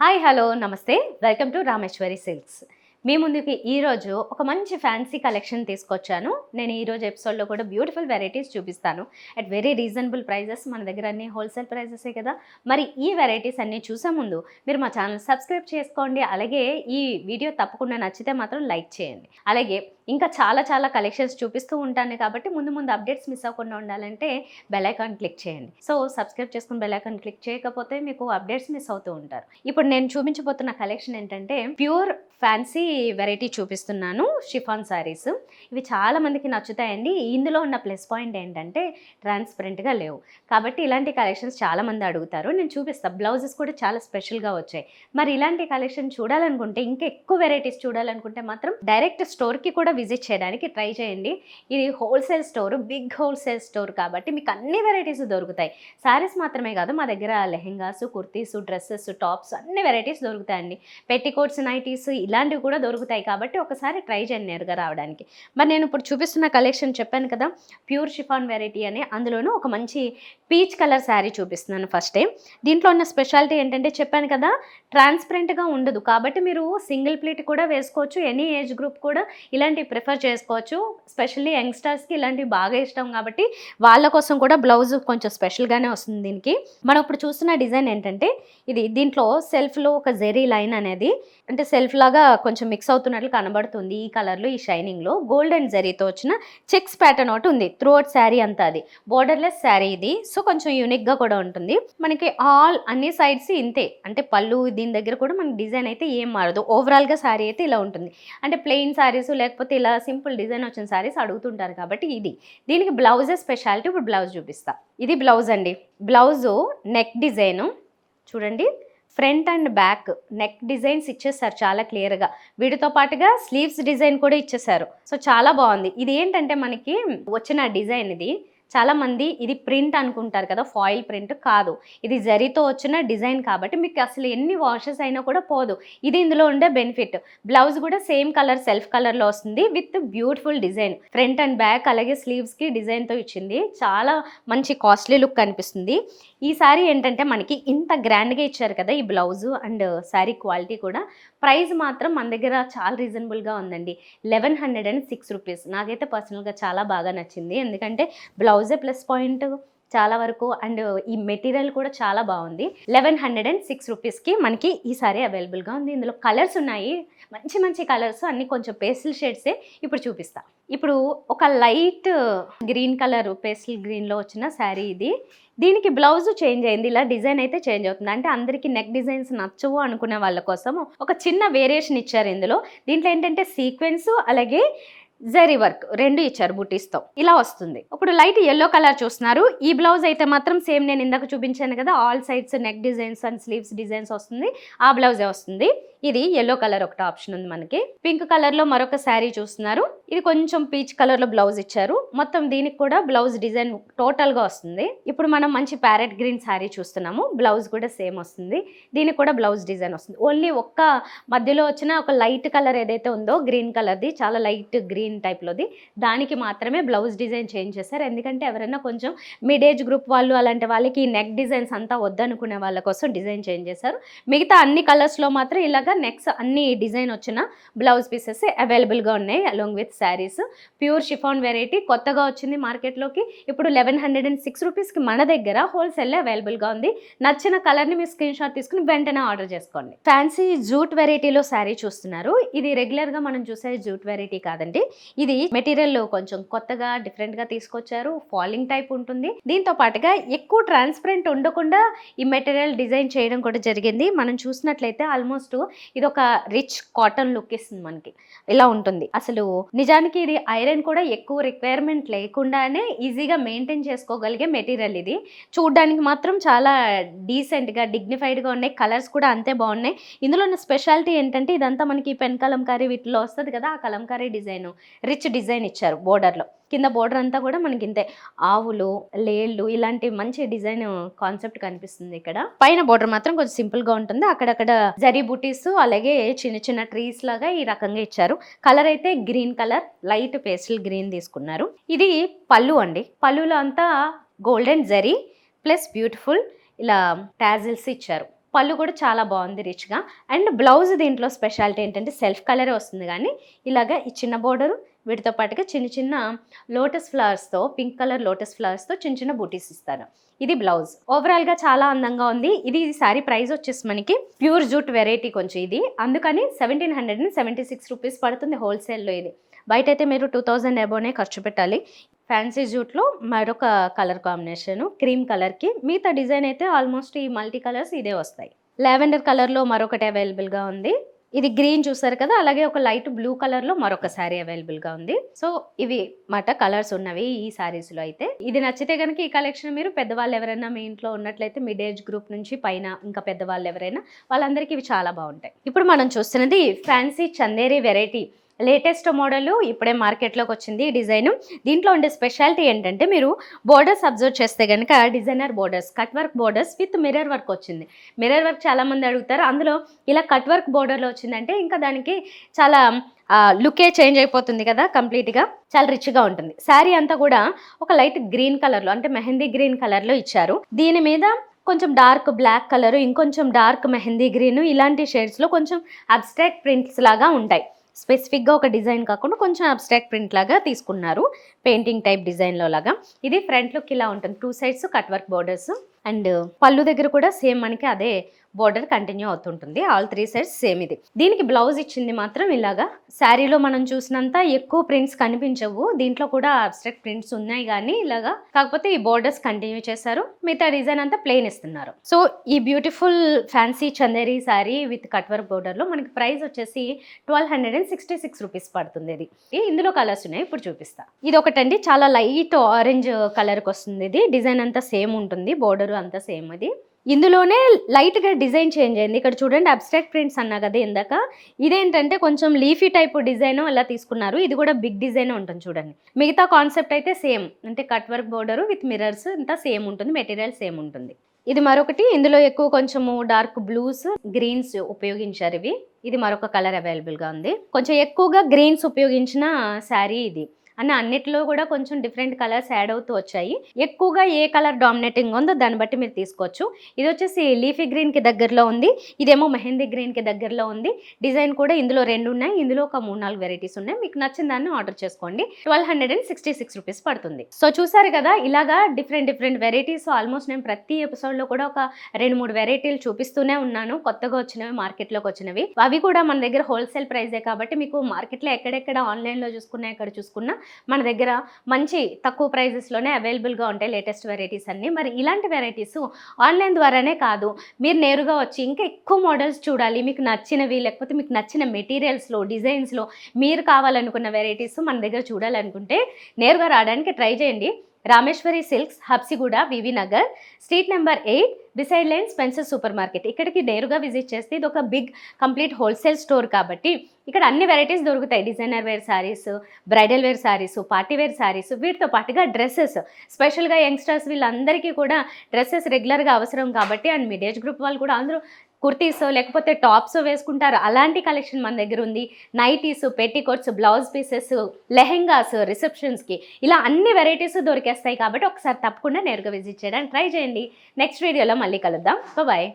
Hi hello నమస్తే welcome to Rameshwari silks. మీ ముందుకి ఈరోజు ఒక మంచి ఫ్యాన్సీ కలెక్షన్ తీసుకొచ్చాను. నేను ఈరోజు ఎపిసోడ్లో కూడా బ్యూటిఫుల్ వెరైటీస్ చూపిస్తాను అట్ వెరీ రీజనబుల్ ప్రైజెస్. మన దగ్గర అన్ని హోల్సేల్ ప్రైజెసే కదా. మరి ఈ వెరైటీస్ అన్నీ చూసే ముందు మీరు మా ఛానల్ సబ్స్క్రైబ్ చేసుకోండి. అలాగే ఈ వీడియో తప్పకుండా నచ్చితే మాత్రం లైక్ చేయండి. అలాగే ఇంకా చాలా కలెక్షన్స్ చూపిస్తూ ఉంటాను కాబట్టి ముందు అప్డేట్స్ మిస్ అవ్వకుండా ఉండాలంటే బెల్ ఐకాన్ క్లిక్ చేయండి. సో సబ్స్క్రైబ్ చేసుకుని బెల్ ఐకాన్ క్లిక్ చేయకపోతే మీకు అప్డేట్స్ మిస్ అవుతూ ఉంటారు. ఇప్పుడు నేను చూపించబోతున్న కలెక్షన్ ఏంటంటే ప్యూర్ ఫ్యాన్సీ వెరైటీ చూపిస్తున్నాను. షిఫాన్ శారీస్ ఇవి చాలా మందికి నచ్చుతాయండి. ఇందులో ఉన్న ప్లస్ పాయింట్ ఏంటంటే ట్రాన్స్పరెంట్గా లేవు కాబట్టి ఇలాంటి కలెక్షన్స్ చాలా మంది అడుగుతారు. నేను చూపిస్తాను. బ్లౌజెస్ కూడా చాలా స్పెషల్గా వచ్చాయి. మరి ఇలాంటి కలెక్షన్ చూడాలనుకుంటే, ఇంకా ఎక్కువ వెరైటీస్ చూడాలనుకుంటే మాత్రం డైరెక్ట్ స్టోర్కి కూడా విజిట్ చేయడానికి ట్రై చేయండి. ఇది wholesale store, big wholesale store కాబట్టి మీకు అన్ని వెరైటీస్ దొరుకుతాయి. శారీస్ మాత్రమే కాదు, మా దగ్గర లెహెంగాస్, కుర్తీస్, డ్రెస్సెస్, టాప్స్ అన్ని వెరైటీస్ దొరుకుతాయండి. పెట్టికోట్స్, నైటీస్ ఇలాంటివి కూడా దొరుకుతాయి కాబట్టి ఒకసారి ట్రై చేయండి నేరుగా రావడానికి. మరి నేను ఇప్పుడు చూపిస్తున్న కలెక్షన్ చెప్పాను కదా, ప్యూర్ షిఫాన్ వెరైటీ అని. అందులోనూ ఒక మంచి పీచ్ కలర్ శారీ చూపిస్తున్నాను ఫస్ట్ టైం. దీంట్లో ఉన్న స్పెషాలిటీ ఏంటంటే చెప్పాను కదా, ట్రాన్స్పరెంట్గా ఉండదు కాబట్టి మీరు సింగిల్ ప్లేట్ కూడా వేసుకోవచ్చు. ఎనీ ఏజ్ గ్రూప్ కూడా ఇలాంటివి ప్రిఫర్ చేసుకోవచ్చు. స్పెషల్లీ యంగ్స్టర్స్కి ఇలాంటివి బాగా ఇష్టం కాబట్టి వాళ్ళ కోసం కూడా బ్లౌజ్ కొంచెం స్పెషల్గానే వస్తుంది దీనికి. మనం ఇప్పుడు చూస్తున్న డిజైన్ ఏంటంటే దీంట్లో సెల్ఫ్లో ఒక జెరీ లైన్ అనేది, అంటే సెల్ఫ్ లాగా కొంచెం మిక్స్ అవుతున్నట్లు కనబడుతుంది. ఈ కలర్లో, ఈ షైనింగ్లో గోల్డ్ అండ్ జరీతో వచ్చిన చెక్స్ ప్యాటర్న్ ఒకటి ఉంది త్రూ అవుట్ శారీ అంతా. అది బోర్డర్లెస్ శారీ ఇది. సో కొంచెం యూనిక్గా కూడా ఉంటుంది. మనకి అన్ని సైడ్స్ ఇంతే, అంటే పళ్ళు దీని దగ్గర కూడా మనకి డిజైన్ అయితే ఏం మారదు. ఓవరాల్గా శారీ అయితే ఇలా ఉంటుంది. అంటే ప్లెయిన్ శారీస్ లేకపోతే ఇలా సింపుల్ డిజైన్ వచ్చిన శారీస్ అడుగుతుంటారు కాబట్టి దీనికి బ్లౌజే స్పెషాలిటీ. ఇప్పుడు బ్లౌజ్ చూపిస్తా. ఇది బ్లౌజ్ అండి. బ్లౌజు నెక్ డిజైను చూడండి, front and back neck designs ఇచ్చేసారు చాలా క్లియర్గా. వీటితో పాటుగా స్లీవ్స్ డిజైన్ కూడా ఇచ్చేసారు. సో చాలా బాగుంది. ఇది ఏంటంటే మనకి వచ్చిన డిజైన్ చాలా మంది ఇది ప్రింట్ అనుకుంటారు కదా, ఫాయిల్ ప్రింట్ కాదు. ఇది జరీతో వచ్చిన డిజైన్ కాబట్టి మీకు అసలు ఎన్ని వాషెస్ అయినా కూడా పోదు. ఇది ఇందులో ఉండే బెనిఫిట్. బ్లౌజ్ కూడా సేమ్ కలర్, సెల్ఫ్ కలర్లో వస్తుంది with beautiful design. Front and back అలాగే స్లీవ్స్కి డిజైన్తో ఇచ్చింది. చాలా మంచి కాస్ట్లీ లుక్ కనిపిస్తుంది. ఈ శారీ ఏంటంటే మనకి ఇంత గ్రాండ్గా ఇచ్చారు కదా, ఈ బ్లౌజు అండ్ శారీ క్వాలిటీ కూడా. ప్రైస్ మాత్రం మన దగ్గర చాలా రీజనబుల్గా ఉందండి. 1106 రూపీస్. నాకైతే పర్సనల్గా చాలా బాగా నచ్చింది. ఎందుకంటే బ్లౌజే ప్లస్ పాయింట్ చాలా వరకు, అండ్ ఈ మెటీరియల్ కూడా చాలా బాగుంది. 1106 రూపీస్కి మనకి ఈ సారీ అవైలబుల్గా ఉంది. ఇందులో కలర్స్ ఉన్నాయి, మంచి కలర్స్, అన్నీ కొంచెం పేస్టల్ షేడ్సే. ఇప్పుడు చూపిస్తా. ఇప్పుడు ఒక లైట్ గ్రీన్ కలర్, పేస్టల్ గ్రీన్లో వచ్చిన శారీ ఇది. దీనికి బ్లౌజ్ చేంజ్ అయింది. ఇలా డిజైన్ అయితే చేంజ్ అవుతుంది. అంటే అందరికీ నెక్ డిజైన్స్ నచ్చవు అనుకునే వాళ్ళ కోసం ఒక చిన్న వేరియేషన్ ఇచ్చారు ఇందులో. దీంట్లో ఏంటంటే సీక్వెన్స్ అలాగే జరీ వర్క్ రెండు ఇచ్చారు బుటీస్తో. ఇలా వస్తుంది. ఇప్పుడు లైట్ ఎల్లో కలర్ చూస్తున్నారు. ఈ బ్లౌజ్ అయితే మాత్రం సేమ్ నేను ఇందాక చూపించాను కదా, all sides neck designs and sleeves designs వస్తుంది. ఆ బ్లౌజే వస్తుంది. ఇది ఎల్లో కలర్ ఒకటి ఆప్షన్ ఉంది మనకి. పింక్ కలర్లో మరొక శారీ చూస్తున్నారు. ఇది కొంచెం పీచ్ కలర్లో బ్లౌజ్ ఇచ్చారు. మొత్తం దీనికి కూడా బ్లౌజ్ డిజైన్ టోటల్గా వస్తుంది. ఇప్పుడు మనం మంచి ప్యారెట్ గ్రీన్ శారీ చూస్తున్నాము. బ్లౌజ్ కూడా సేమ్ వస్తుంది. దీనికి కూడా బ్లౌజ్ డిజైన్ వస్తుంది. ఓన్లీ ఒక్క మధ్యలో వచ్చిన ఒక లైట్ కలర్ ఏదైతే ఉందో గ్రీన్ కలర్ది, చాలా లైట్ గ్రీన్ టైప్లోది, దానికి మాత్రమే బ్లౌజ్ డిజైన్ చేంజ్ చేశారు. ఎందుకంటే ఎవరైనా కొంచెం మిడ్ ఏజ్ గ్రూప్ వాళ్ళు, అలాంటి వాళ్ళకి ఈ నెక్ డిజైన్స్ అంతా వద్దనుకునే వాళ్ళ కోసం డిజైన్ చేంజ్ చేశారు. మిగతా అన్ని కలర్స్లో మాత్రం ఇలాగా నెక్స్ట్ అన్ని డిజైన్ వచ్చిన బ్లౌజ్ పీసెస్ అవైలబుల్గా ఉన్నాయి along with saris. Pure chiffon variety కొత్తగా వచ్చింది మార్కెట్లోకి. ఇప్పుడు 1106 రూపీస్కి మన దగ్గర హోల్సేల్లో అవైలబుల్గా ఉంది. నచ్చిన కలర్ని మీరు స్క్రీన్ షాట్ తీసుకుని వెంటనే ఆర్డర్ చేసుకోండి. ఫ్యాన్సీ జూట్ వెరైటీలో శారీ చూస్తున్నారు. ఇది రెగ్యులర్గా మనం చూసే జూట్ వెరైటీ కాదండి. ఇది మెటీరియల్ కొంచెం కొత్తగా డిఫరెంట్గా తీసుకొచ్చారు. ఫాలింగ్ టైప్ ఉంటుంది. దీంతో పాటుగా ఎక్కువ ట్రాన్స్పరెంట్ ఉండకుండా ఈ మెటీరియల్ డిజైన్ చేయడం కూడా జరిగింది. మనం చూసినట్లయితే ఆల్మోస్ట్ ఇది ఒక రిచ్ కాటన్ లుక్ ఇస్తుంది మనకి. ఇలా ఉంటుంది. అసలు నిజానికి ఇది ఐరన్ కూడా ఎక్కువ రిక్వైర్మెంట్ లేకుండానే ఈజీగా మెయింటైన్ చేసుకోగలిగే మెటీరియల్ ఇది. చూడ్డానికి మాత్రం చాలా డీసెంట్గా, డిగ్నిఫైడ్గా ఉన్నాయి. కలర్స్ కూడా అంతే బాగున్నాయి. ఇందులో ఉన్న స్పెషాలిటీ ఏంటంటే ఇదంతా మనకి పెన్ కలంకారీ వీటిలో వస్తుంది కదా, ఆ కలంకారీ డిజైన్, రిచ్ డిజైన్ ఇచ్చారు బోర్డర్లో. కింద బోర్డర్ అంతా కూడా మనకి ఇంతే ఆవులు, లేళ్ళు ఇలాంటి మంచి డిజైన్ కాన్సెప్ట్ కనిపిస్తుంది. ఇక్కడ పైన బోర్డర్ మాత్రం కొంచెం సింపుల్ గా ఉంటుంది. అక్కడక్కడ జరీ బూటీస్ అలాగే చిన్న ట్రీస్ లాగా ఈ రకంగా ఇచ్చారు. కలర్ అయితే green colour, light pastel green తీసుకున్నారు. ఇది పళ్ళు అండి. పళ్ళులో అంతా గోల్డెన్ జరీ ప్లస్ బ్యూటిఫుల్ ఇలా టాజిల్స్ ఇచ్చారు. పళ్ళు కూడా చాలా బాగుంది రిచ్గా. అండ్ బ్లౌజ్ దీంట్లో స్పెషాలిటీ ఏంటంటే సెల్ఫ్ కలరే వస్తుంది, కానీ ఇలాగ ఈ చిన్న బోర్డరు వీటితో పాటుగా చిన్న చిన్న లోటస్ ఫ్లవర్స్తో, పింక్ కలర్ లోటస్ ఫ్లవర్స్తో చిన్న చిన్న బూటీస్ ఇస్తారు. ఇది బ్లౌజ్. ఓవరాల్గా చాలా అందంగా ఉంది. ఇది శారీ ప్రైస్ వచ్చేసి మనకి ప్యూర్ జూట్ వెరైటీ కొంచెం ఇది, అందుకని 1776 రూపీస్ పడుతుంది హోల్సేల్లో. ఇది బయట అయితే మీరు 2000 అబోనే ఖర్చు పెట్టాలి. ఫ్యాన్సీ జూట్లో మరొక కలర్ కాంబినేషను క్రీమ్ కలర్కి, మిగతా డిజైన్ అయితే ఆల్మోస్ట్ ఈ మల్టీ కలర్స్ ఇదే వస్తాయి. లావెండర్ కలర్లో మరొకటి అవైలబుల్గా ఉంది. ఇది గ్రీన్ చూసారు కదా, అలాగే ఒక లైట్ బ్లూ కలర్లో మరొక శారీ అవైలబుల్గా ఉంది. సో ఇవి మాట కలర్స్ ఉన్నవి ఈ శారీస్లో. అయితే ఇది నచ్చితే కనుక ఈ కలెక్షన్ మీరు పెద్దవాళ్ళు ఎవరైనా మీ ఇంట్లో ఉన్నట్లయితే మిడ్ ఏజ్ గ్రూప్ నుంచి పైన ఇంకా పెద్దవాళ్ళు ఎవరైనా వాళ్ళందరికీ ఇవి చాలా బాగుంటాయి. ఇప్పుడు మనం చూస్తున్నది fancy Chanderi variety, latest model ఇప్పుడే మార్కెట్లోకి వచ్చింది ఈ డిజైన్. దీంట్లో ఉండే స్పెషాలిటీ ఏంటంటే మీరు బోర్డర్స్ అబ్జర్వ్ చేస్తే కనుక designer borders, cut work borders with mirror work వచ్చింది. మిర్రర్ వర్క్ చాలామంది అడుగుతారు, అందులో ఇలా కట్ వర్క్ బోర్డర్లో వచ్చిందంటే ఇంకా దానికి చాలా లుకే చేంజ్ అయిపోతుంది కదా, కంప్లీట్గా చాలా రిచ్గా ఉంటుంది. శారీ అంతా కూడా ఒక లైట్ గ్రీన్ కలర్లో అంటే మెహందీ గ్రీన్ కలర్లో ఇచ్చారు. దీని మీద కొంచెం డార్క్ బ్లాక్ కలరు, ఇంకొంచెం డార్క్ మెహందీ గ్రీను, ఇలాంటి షేడ్స్లో కొంచెం అబ్స్ట్రాక్ట్ ప్రింట్స్ లాగా ఉంటాయి. స్పెసిఫిక్గా ఒక డిజైన్ కాకుండా కొంచెం అబ్స్ట్రాక్ట్ ప్రింట్ లాగా తీసుకున్నారు, పెయింటింగ్ టైప్ డిజైన్లో లాగా. ఇది ఫ్రంట్ లుక్ ఇలా ఉంటుంది, 2 sides cut work borders. And పళ్ళు దగ్గర కూడా సేమ్ మనకి అదే బోర్డర్ కంటిన్యూ అవుతుంటుంది, ఆల్ 3 సైడ్స్ సేమ్. ఇది దీనికి బ్లౌజ్ ఇచ్చింది మాత్రం ఇలాగా. శారీలో మనం చూసినంత ఎక్కువ ప్రింట్స్ కనిపించవు, దీంట్లో కూడా అబ్స్ట్రాక్ట్ ప్రింట్స్ ఉన్నాయి కానీ ఇలాగా, కాకపోతే ఈ బోర్డర్స్ కంటిన్యూ చేశారు, మిగతా డిజైన్ అంతా ప్లెయిన్ ఇస్తున్నారు. సో ఈ beautiful fancy Chanderi sari with cut work బోర్డర్లో మనకి ప్రైస్ వచ్చేసి 1266 రూపీస్ పడుతుంది. ఇది ఇందులో కలర్స్ ఉన్నాయి, ఇప్పుడు చూపిస్తా. ఇది ఒకటండి, చాలా లైట్ ఆరెంజ్ కలర్కి వస్తుంది. ఇది డిజైన్ అంతా సేమ్ ఉంటుంది, బోర్డర్ అంతా సేమ్. ఇది ఇందులోనే లైట్గా డిజైన్ చేంజ్ అయింది. ఇక్కడ చూడండి, అబ్స్ట్రాక్ట్ ప్రింట్స్ అన్నా కదా ఇందాక, ఇదేంటంటే కొంచెం లీఫీ టైప్ డిజైన్ అలా తీసుకున్నారు. ఇది కూడా బిగ్ డిజైన్ ఉంటుంది చూడండి. మిగతా కాన్సెప్ట్ అయితే సేమ్, అంటే cut work border with mirrors అంతా సేమ్ ఉంటుంది, మెటీరియల్ సేమ్ ఉంటుంది. ఇది మరొకటి, ఇందులో ఎక్కువ కొంచెము డార్క్ బ్లూస్ గ్రీన్స్ ఉపయోగించారు ఇవి. ఇది మరొక కలర్ అవైలబుల్గా ఉంది. కొంచెం ఎక్కువగా గ్రీన్స్ ఉపయోగించిన శారీ ఇది, అన్న అన్నిట్లో కూడా కొంచెం డిఫరెంట్ కలర్స్ యాడ్ అవుతూ వచ్చాయి. ఎక్కువగా ఏ కలర్ డామినేటింగ్ ఉందో దాన్ని బట్టి మీరు తీసుకోవచ్చు. ఇది వచ్చేసి లీఫీ గ్రీన్కి దగ్గరలో ఉంది, ఇదేమో మెహందీ గ్రీన్కి దగ్గరలో ఉంది. డిజైన్ కూడా ఇందులో 2 ఉన్నాయి, ఇందులో ఒక 3-4 వెరైటీస్ ఉన్నాయి. మీకు నచ్చిన దాన్ని ఆర్డర్ చేసుకోండి. 1266 రూపీస్ పడుతుంది. సో చూసారు కదా, ఇలాగా డిఫరెంట్ వెరైటీస్. ఆల్మోస్ట్ నేను ప్రతి ఎపిసోడ్లో కూడా ఒక 2-3 వెరైటీలు చూపిస్తూనే ఉన్నాను, కొత్తగా వచ్చినవి, మార్కెట్లోకి వచ్చినవి. అవి కూడా మన దగ్గర హోల్సేల్ ప్రైజే కాబట్టి మీకు మార్కెట్లో ఎక్కడెక్కడ ఆన్లైన్లో చూసుకున్నా ఎక్కడ చూసుకున్నా మన దగ్గర మంచి తక్కువ ప్రైజెస్లోనే అవైలబుల్గా ఉంటాయి లేటెస్ట్ వెరైటీస్ అన్నీ. మరి ఇలాంటి వెరైటీస్ ఆన్లైన్ ద్వారానే కాదు, మీరు నేరుగా వచ్చి ఇంకా ఎక్కువ మోడల్స్ చూడాలి, మీకు నచ్చినవి లేకపోతే మీకు నచ్చిన మెటీరియల్స్లో, డిజైన్స్లో మీరు కావాలనుకున్న వెరైటీస్ మన దగ్గర చూడాలనుకుంటే నేరుగా రావడానికి ట్రై చేయండి. Rameshwari silks, Habsiguda, V V Nagar, street number 8, beside line Spencer super market. ఇక్కడికి నేరుగా విజిట్ చేస్తే ఇది ఒక బిగ్ కంప్లీట్ హోల్సేల్ స్టోర్ కాబట్టి ఇక్కడ అన్ని వెరైటీస్ దొరుకుతాయి. Designer wear saris, bridal wear saris, party wear saris, వీటితో పాటుగా డ్రెస్సెస్, స్పెషల్గా యంగ్స్టర్స్ వీళ్ళందరికీ కూడా డ్రెస్సెస్ రెగ్యులర్గా అవసరం కాబట్టి, అండ్ మిడ్ ఏజ్ గ్రూప్ వాళ్ళు కూడా అందరూ కుర్తీస్ లేకపోతే టాప్స్ వేసుకుంటారు, అలాంటి కలెక్షన్ మన దగ్గర ఉంది. Nighties, petticoats, blouse pieces, lehengas, రిసెప్షన్స్కి, ఇలా అన్ని వెరైటీస్ దొరికేస్తాయి కాబట్టి ఒకసారి తప్పకుండా నేరుగా విజిట్ చేయడానికి ట్రై చేయండి. నెక్స్ట్ వీడియోలో మళ్ళీ కలుద్దాం. బాయ్.